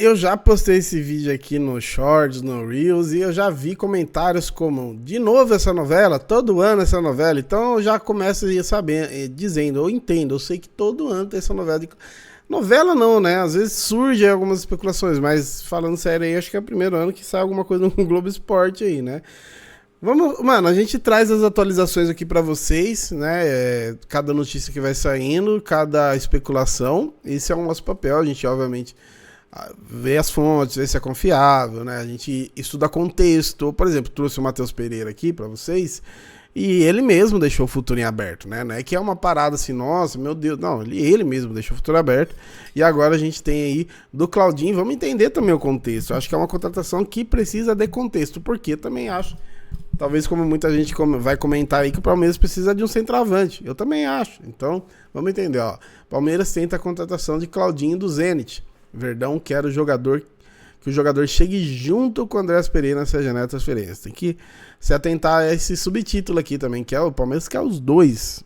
eu já postei esse vídeo aqui no Shorts, no Reels, e eu já vi comentários como, de novo essa novela, todo ano essa novela. Então eu já começo a saber, dizendo, eu entendo, eu sei que todo ano tem essa novela. Novela não, né? Às vezes surgem algumas especulações, mas falando sério aí, acho que é o primeiro ano que sai alguma coisa no Globo Esporte aí, né? Vamos, mano, a gente traz as atualizações aqui pra vocês, né? Cada notícia que vai saindo, cada especulação, esse é o nosso papel. A gente, obviamente, vê as fontes, vê se é confiável, né? A gente estuda contexto. Por exemplo, trouxe o Matheus Pereira aqui pra vocês e ele mesmo deixou o futuro em aberto, né? Não é que é uma parada assim, nossa, meu Deus, não, ele mesmo deixou o futuro aberto. E agora a gente tem aí do Claudinho, vamos entender também o contexto. Eu acho que é uma contratação que precisa de contexto, porque também acho. Talvez como muita gente vai comentar aí que o Palmeiras precisa de um centroavante. Eu também acho. Então, vamos entender, ó. Palmeiras tenta a contratação de Claudinho do Zenit. Verdão quer que o jogador chegue junto com o Andrés Pereira nessa janela de transferência. Tem que se atentar a esse subtítulo aqui também, que é o Palmeiras quer os dois.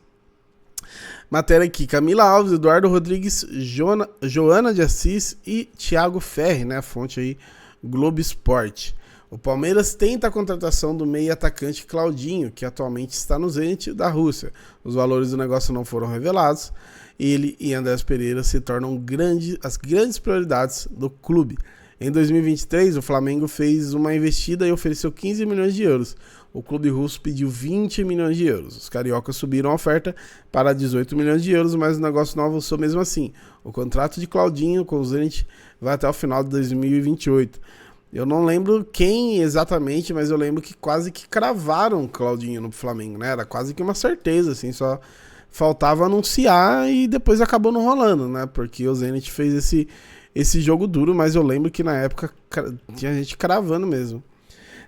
Matéria aqui, Camila Alves, Eduardo Rodrigues, Joana de Assis e Thiago Ferri, né? A fonte aí, Globo Esporte. O Palmeiras tenta a contratação do meio atacante Claudinho, que atualmente está no Zenit da Rússia. Os valores do negócio não foram revelados. Ele e Andrés Pereira se tornam as grandes prioridades do clube. Em 2023, o Flamengo fez uma investida e ofereceu 15 milhões de euros. O clube russo pediu 20 milhões de euros. Os cariocas subiram a oferta para 18 milhões de euros, mas o negócio não avançou mesmo assim. O contrato de Claudinho com o Zenit vai até o final de 2028. Eu não lembro quem exatamente, mas eu lembro que quase que cravaram o Claudinho no Flamengo, né? Era quase que uma certeza, assim, só faltava anunciar e depois acabou não rolando, né? Porque o Zenit fez esse jogo duro, mas eu lembro que na época tinha gente cravando mesmo.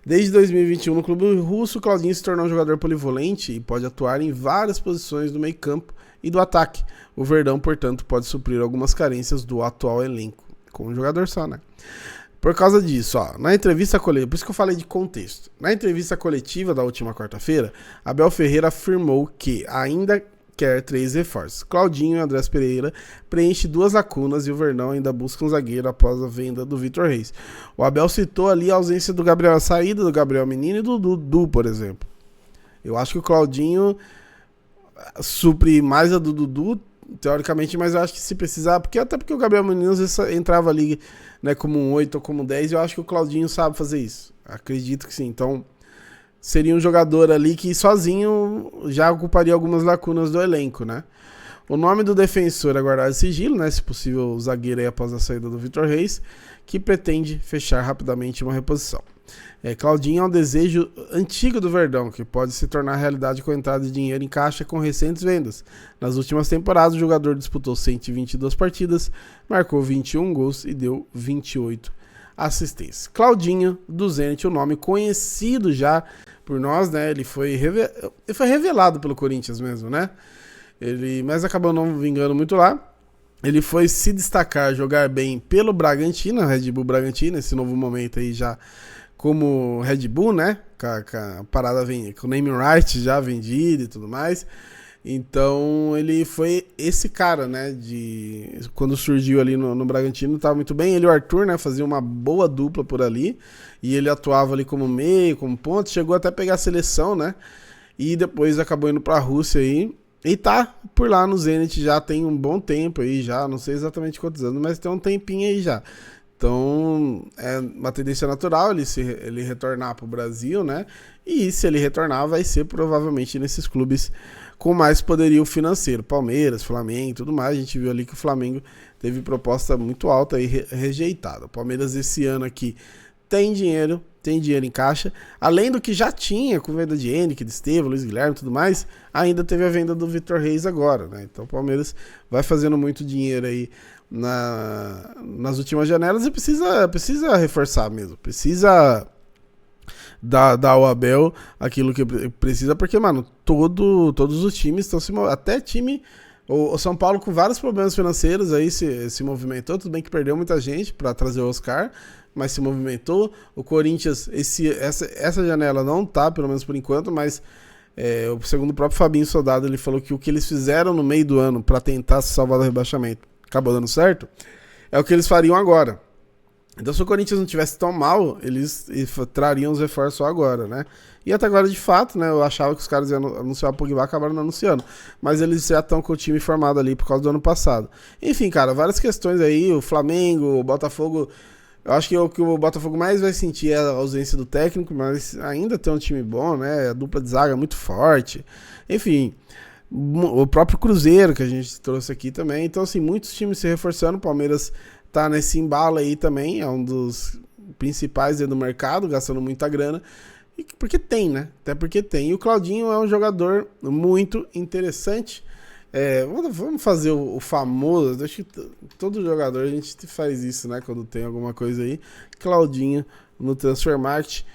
Desde 2021, no clube russo, o Claudinho se tornou um jogador polivalente e pode atuar em várias posições do meio-campo e do ataque. O Verdão, portanto, pode suprir algumas carências do atual elenco, com um jogador só, né? Por causa disso, ó, na entrevista coletiva, por isso que eu falei de contexto. Na entrevista coletiva da última quarta-feira, Abel Ferreira afirmou que ainda quer 3 reforços. Claudinho e Andrés Pereira preenche 2 lacunas e o Verdão ainda busca um zagueiro após a venda do Vitor Reis. O Abel citou ali a ausência do Gabriel, a saída do Gabriel Menino e do Dudu, por exemplo. Eu acho que o Claudinho supre mais a do Dudu, teoricamente, mas eu acho que se precisar, até porque o Gabriel Menino às vezes entrava ali, né, como um 8 ou como 10, e eu acho que o Claudinho sabe fazer isso. Acredito que sim. Então, seria um jogador ali que sozinho já ocuparia algumas lacunas do elenco, né? O nome do defensor é guardado em sigilo, né? Se possível, o zagueiro aí após a saída do Vitor Reis, que pretende fechar rapidamente uma reposição. Claudinho é um desejo antigo do Verdão, que pode se tornar realidade com a entrada de dinheiro em caixa com recentes vendas. Nas últimas temporadas, o jogador disputou 122 partidas, marcou 21 gols e deu 28 assistências. Claudinho do Zenit, um nome conhecido já por nós, né? Ele foi revelado pelo Corinthians mesmo, né? Mas acabou não vingando muito lá. Ele foi se destacar, jogar bem pelo Bragantino, Red Bull Bragantino, esse novo momento aí já como Red Bull, né? Com a parada com o name right já vendido e tudo mais. Então ele foi esse cara, né? Quando surgiu ali no Bragantino, estava muito bem. Ele e o Arthur, né? Faziam uma boa dupla por ali. E ele atuava ali como meio, como ponto. Chegou até a pegar a seleção, né? E depois acabou indo para a Rússia aí. E tá por lá no Zenit já tem um bom tempo aí já. Não sei exatamente quantos anos, mas tem um tempinho aí já. Então, é uma tendência natural ele retornar para o Brasil, né? E se ele retornar, vai ser provavelmente nesses clubes com mais poderio financeiro. Palmeiras, Flamengo e tudo mais. A gente viu ali que o Flamengo teve proposta muito alta e rejeitada. O Palmeiras esse ano aqui tem dinheiro em caixa. Além do que já tinha com venda de Henrique, de Estevão, Luiz Guilherme e tudo mais, ainda teve a venda do Vitor Reis agora, né? Então o Palmeiras vai fazendo muito dinheiro aí nas últimas janelas e precisa reforçar mesmo, precisa dar ao Abel aquilo que precisa, porque, mano, todos os times estão se movendo, até time, o São Paulo com vários problemas financeiros aí se movimentou, tudo bem que perdeu muita gente para trazer o Oscar, mas se movimentou, o Corinthians, essa janela não tá, pelo menos por enquanto, mas segundo o próprio Fabinho Soldado, ele falou que o que eles fizeram no meio do ano para tentar se salvar do rebaixamento acabou dando certo, é o que eles fariam agora. Então, se o Corinthians não tivesse tão mal, eles trariam os reforços só agora, né? E até agora, de fato, né? Eu achava que os caras iam anunciar o Pogba, acabaram não anunciando. Mas eles já estão com o time formado ali por causa do ano passado. Enfim, cara, várias questões aí. O Flamengo, o Botafogo. Eu acho que o que o Botafogo mais vai sentir é a ausência do técnico, mas ainda tem um time bom, né? A dupla de zaga é muito forte. Enfim, o próprio Cruzeiro, que a gente trouxe aqui também. Então, assim, muitos times se reforçando. O Palmeiras tá nesse embalo aí também, é um dos principais do mercado, gastando muita grana, porque tem, né? Até porque tem. E o Claudinho é um jogador muito interessante. Vamos fazer o famoso, acho que todo jogador a gente faz isso, né? Quando tem alguma coisa aí. Claudinho no Transfermarkt.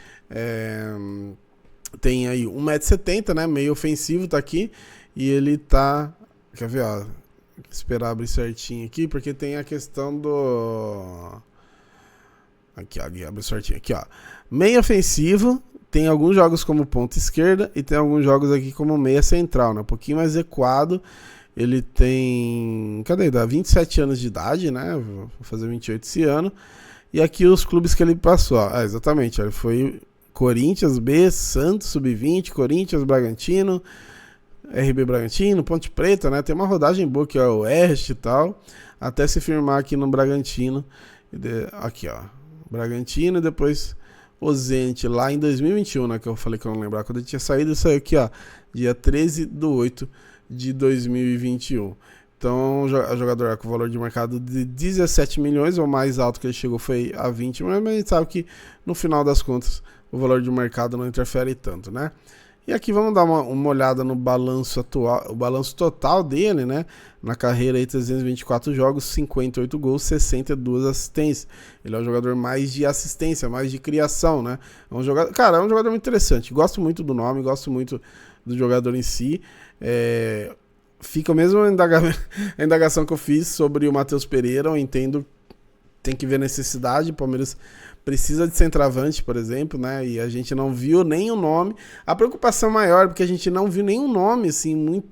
Tem aí 1,70 m, né? Meio ofensivo, tá aqui. E ele tá. Quer ver, ó? Esperar abrir certinho aqui, porque tem a questão do. Aqui, ó, abre certinho. Aqui, ó. Meio ofensivo, tem alguns jogos como ponta esquerda e tem alguns jogos aqui como meia central, né? Um pouquinho mais recuado. Ele tem. Cadê? Dá 27 anos de idade, né? Vou fazer 28 esse ano. E aqui os clubes que ele passou, ó. Exatamente, ó. Ele foi Corinthians B, Santos Sub-20, Corinthians, Bragantino. RB Bragantino, Ponte Preta, né? Tem uma rodagem boa que é o Oeste e tal, até se firmar aqui no Bragantino. Aqui, ó, Bragantino e depois Ozente, lá em 2021, né? Que eu falei que eu não lembrar quando ele tinha saído. Isso aí aqui, ó, dia 13/8/2021. Então, o jogador com valor de mercado de 17 milhões, ou mais alto que ele chegou foi a 20 milhões, mas a gente sabe que no final das contas o valor de mercado não interfere tanto, né? E aqui vamos dar uma olhada no balanço atual, o balanço total dele, né? Na carreira aí, 324 jogos, 58 gols, 62 assistências. Ele é um jogador mais de assistência, mais de criação, né? É um jogador, cara, é um jogador muito interessante. Gosto muito do nome, gosto muito do jogador em si. Fica mesmo a indagação que eu fiz sobre o Matheus Pereira. Eu entendo, tem que ver a necessidade. O Palmeiras precisa de centroavante, por exemplo, né? E a gente não viu nenhum nome. A preocupação maior, porque a gente não viu nenhum nome, assim, muito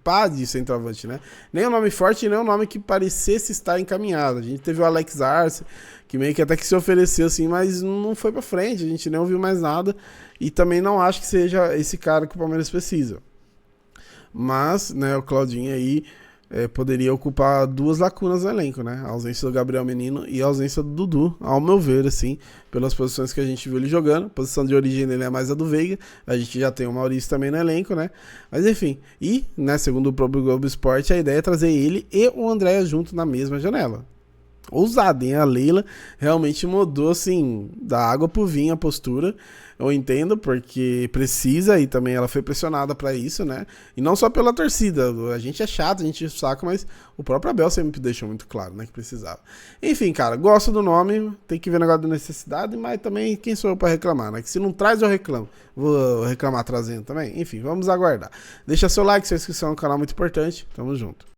pá de centroavante, né? Nem um nome forte, nem um nome que parecesse estar encaminhado. A gente teve o Alex Arce, que meio que até que se ofereceu, assim, mas não foi pra frente. A gente nem ouviu mais nada. E também não acho que seja esse cara que o Palmeiras precisa. Mas, né, o Claudinho aí poderia ocupar duas lacunas no elenco, né? A ausência do Gabriel Menino e a ausência do Dudu, ao meu ver, assim, pelas posições que a gente viu ele jogando. A posição de origem dele é mais a do Veiga. A gente já tem o Maurício também no elenco, né? Mas enfim, e, né, segundo o próprio Globo Esporte, a ideia é trazer ele e o André junto na mesma janela. Ousado, hein? A Leila realmente mudou, assim, da água pro vinho a postura. Eu entendo, porque precisa, e também ela foi pressionada pra isso, né? E não só pela torcida. A gente é chato, a gente saca, mas o próprio Abel sempre deixou muito claro, né? Que precisava. Enfim, cara, gosto do nome, tem que ver o negócio da necessidade, mas também quem sou eu pra reclamar, né? Que se não traz, eu reclamo. Vou reclamar trazendo também. Enfim, vamos aguardar. Deixa seu like, sua inscrição no canal, muito importante. Tamo junto.